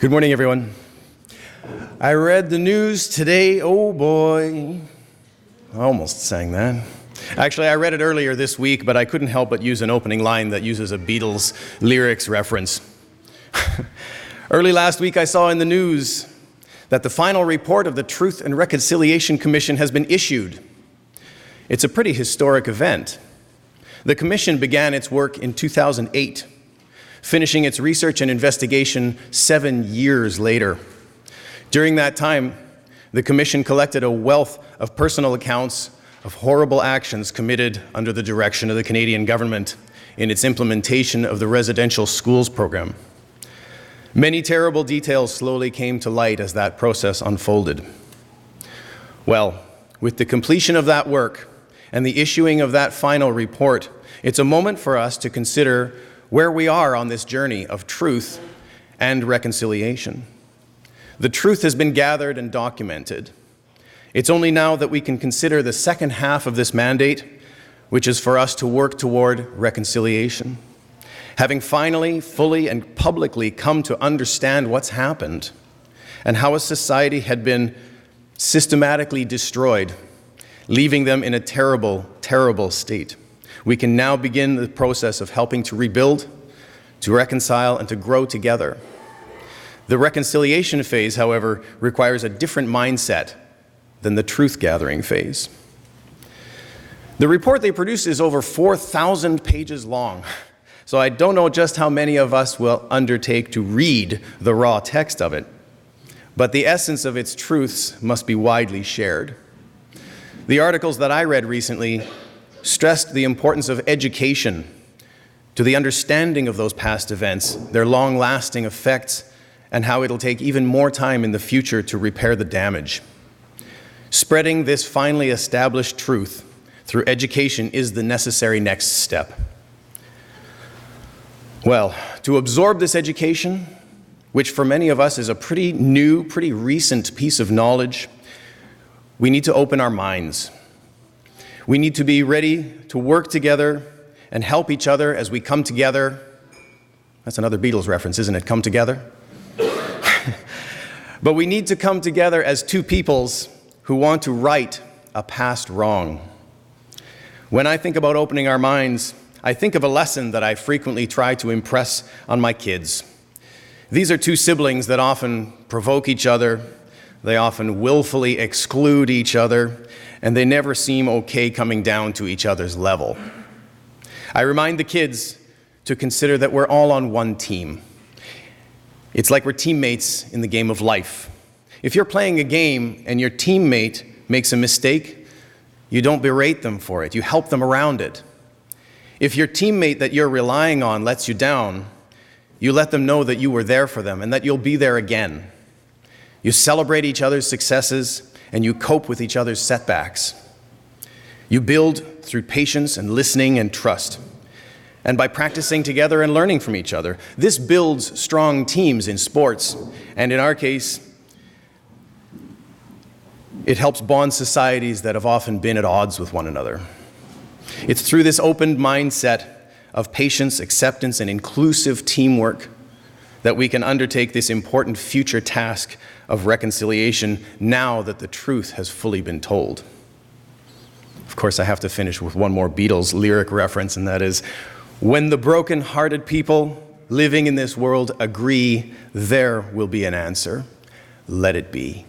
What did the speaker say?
Good morning, everyone. I read the news today, oh boy. I almost sang that. Actually, I read it earlier this week, but I couldn't help but use an opening line that uses a Beatles lyrics reference. Early last week, I saw in the news that the final report of the Truth and Reconciliation Commission has been issued. It's a pretty historic event. The commission began its work in 2008, finishing its research and investigation 7 years later. During that time, the commission collected a wealth of personal accounts of horrible actions committed under the direction of the Canadian government in its implementation of the residential schools program. Many terrible details slowly came to light as that process unfolded. Well, with the completion of that work and the issuing of that final report, it's a moment for us to consider where we are on this journey of truth and reconciliation. The truth has been gathered and documented. It's only now that we can consider the second half of this mandate, which is for us to work toward reconciliation. Having finally, fully, and publicly come to understand what's happened and how a society had been systematically destroyed, leaving them in a terrible, terrible state. We can now begin the process of helping to rebuild, to reconcile, and to grow together. The reconciliation phase, however, requires a different mindset than the truth-gathering phase. The report they produced is over 4,000 pages long, so I don't know just how many of us will undertake to read the raw text of it, but the essence of its truths must be widely shared. The articles that I read recently stressed the importance of education to the understanding of those past events, their long-lasting effects, and how it'll take even more time in the future to repair the damage. Spreading this finally established truth through education is the necessary next step. Well, to absorb this education, which for many of us is a pretty new, pretty recent piece of knowledge, we need to open our minds. We need to be ready to work together and help each other as we come together. That's another Beatles reference, isn't it? Come together. But we need to come together as two peoples who want to right a past wrong. When I think about opening our minds, I think of a lesson that I frequently try to impress on my kids. These are two siblings that often provoke each other. They often willfully exclude each other, and they never seem okay coming down to each other's level. I remind the kids to consider that we're all on one team. It's like we're teammates in the game of life. If you're playing a game and your teammate makes a mistake, you don't berate them for it. You help them around it. If your teammate that you're relying on lets you down, you let them know that you were there for them and that you'll be there again. You celebrate each other's successes and you cope with each other's setbacks. You build through patience and listening and trust. And by practicing together and learning from each other, this builds strong teams in sports. And in our case, it helps bond societies that have often been at odds with one another. It's through this open mindset of patience, acceptance, and inclusive teamwork that we can undertake this important future task of reconciliation now that the truth has fully been told. Of course, I have to finish with one more Beatles lyric reference, and that is, when the broken-hearted people living in this world agree, there will be an answer. Let it be.